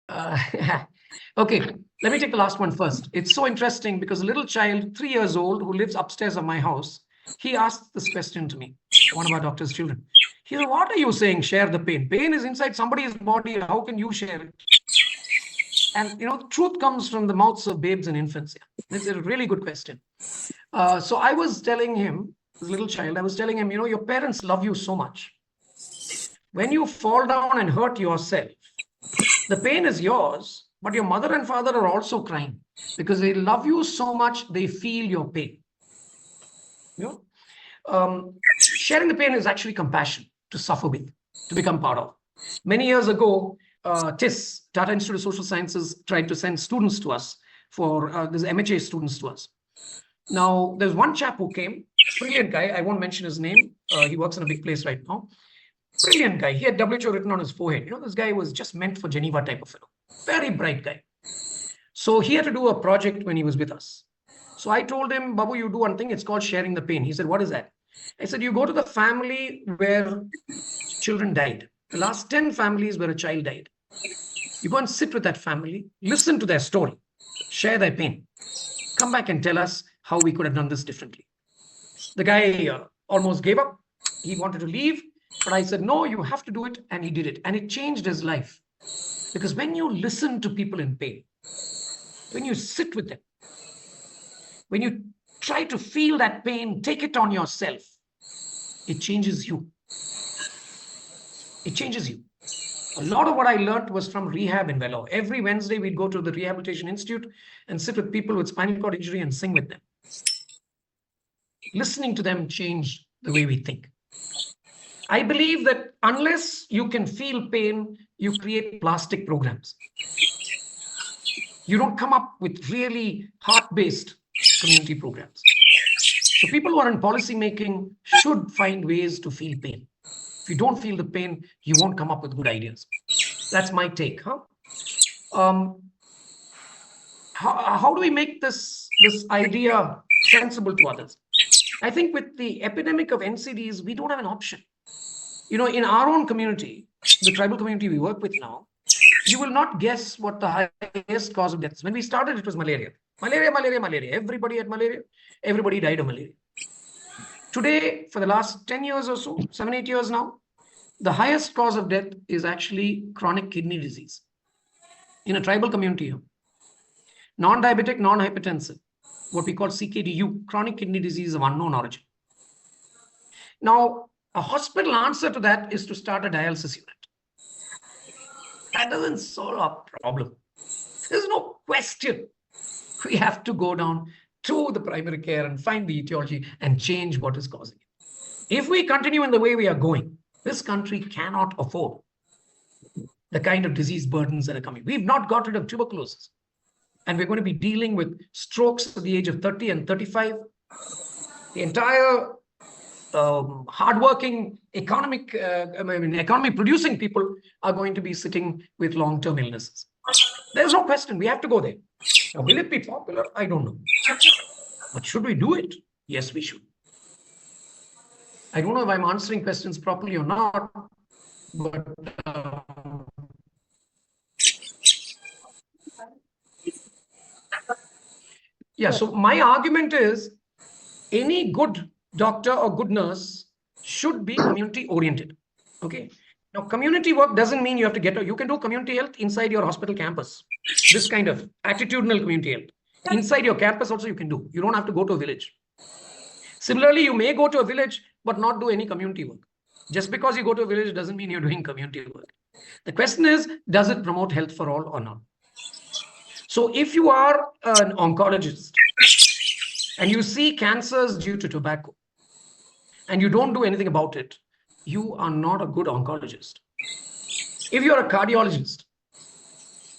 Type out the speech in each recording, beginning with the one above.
Uh, okay, let me take the last one first. It's so interesting because a little child, 3 years old, who lives upstairs of my house, he asked this question to me, one of our doctor's children. He said, what are you saying, share the pain? Pain is inside somebody's body. How can you share it? And, truth comes from the mouths of babes and infants. It's a really good question. So I was telling him, this little child, I was telling him, your parents love you so much. When you fall down and hurt yourself, the pain is yours, but your mother and father are also crying because they love you so much, they feel your pain. Sharing the pain is actually compassion to suffer with, to become part of. Many years ago, TIS, Tata Institute of Social Sciences, tried to send students to us for this MHA students to us. Now, there's one chap who came, brilliant guy. I won't mention his name. He works in a big place right now. Brilliant guy. He had WHO written on his forehead. This guy was just meant for Geneva type of fellow. Very bright guy. So he had to do a project when he was with us. So I told him, Babu, you do one thing. It's called sharing the pain. He said, what is that? I said, you go to the family where children died. The last 10 families where a child died. You go and sit with that family, listen to their story, share their pain. Come back and tell us how we could have done this differently. The guy almost gave up. He wanted to leave. But I said, no, you have to do it. And he did it. And it changed his life. Because when you listen to people in pain, when you sit with them, when you try to feel that pain, take it on yourself, it changes you. It changes you. A lot of what I learned was from rehab in Vellore. Every Wednesday, we'd go to the Rehabilitation Institute and sit with people with spinal cord injury and sing with them. Listening to them changed the way we think. I believe that unless you can feel pain, you create plastic programs. You don't come up with really heart-based community programs. So people who are in policy making should find ways to feel pain. If you don't feel the pain, you won't come up with good ideas. That's my take. How do we make this idea sensible to others? I think with the epidemic of NCDs, we don't have an option. In our own community, the tribal community we work with now, you will not guess what the highest cause of death is. When we started, it was malaria. Malaria, malaria, malaria. Everybody had malaria. Everybody died of malaria. Today, for the last 10 years or so, 7, 8 years now, the highest cause of death is actually chronic kidney disease. In a tribal community, non-diabetic, non-hypertensive, what we call CKDU, chronic kidney disease of unknown origin. Now, a hospital answer to that is to start a dialysis unit. That doesn't solve our problem. There's no question. We have to go down to the primary care and find the etiology and change what is causing it. If we continue in the way we are going, this country cannot afford the kind of disease burdens that are coming. We've not got rid of tuberculosis. And we're going to be dealing with strokes at the age of 30 and 35. The entire hardworking economic producing people are going to be sitting with long-term illnesses. There's no question. We have to go there. Now, will it be popular? I don't know. But should we do it? Yes, we should. I don't know if I'm answering questions properly or not, but yeah, so my argument is any good doctor or good nurse should be community oriented. Okay. Now, community work doesn't mean you have to you can do community health inside your hospital campus. This kind of attitudinal community health. Inside your campus also you can do. You don't have to go to a village. Similarly, you may go to a village, but not do any community work. Just because you go to a village doesn't mean you're doing community work. The question is, does it promote health for all or not? So if you are an oncologist and you see cancers due to tobacco and you don't do anything about it, you are not a good oncologist. If you're a cardiologist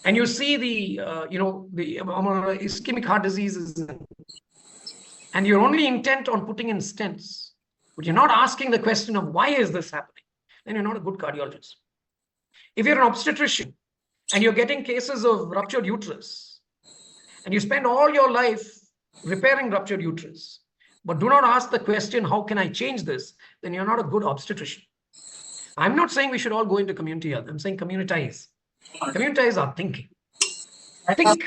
and you see the ischemic heart diseases and you're only intent on putting in stents, but you're not asking the question of why is this happening, then you're not a good cardiologist. If you're an obstetrician and you're getting cases of ruptured uterus and you spend all your life repairing ruptured uterus, but do not ask the question, how can I change this? Then you're not a good obstetrician. I'm not saying we should all go into community health. I'm saying communitize. Communitize our thinking. Think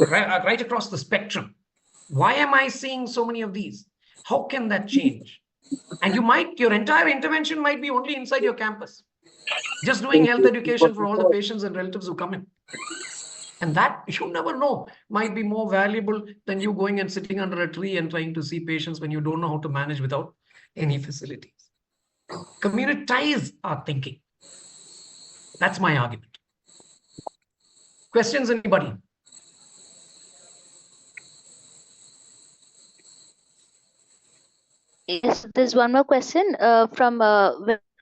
right across the spectrum. Why am I seeing so many of these? How can that change? And your entire intervention might be only inside your campus, just doing health education for all the patients and relatives who come in. And that, you never know, might be more valuable than you going and sitting under a tree and trying to see patients when you don't know how to manage without any facilities. Communitize our thinking. That's my argument. Questions, anybody? Yes, there's one more question from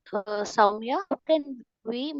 Soumya. How can we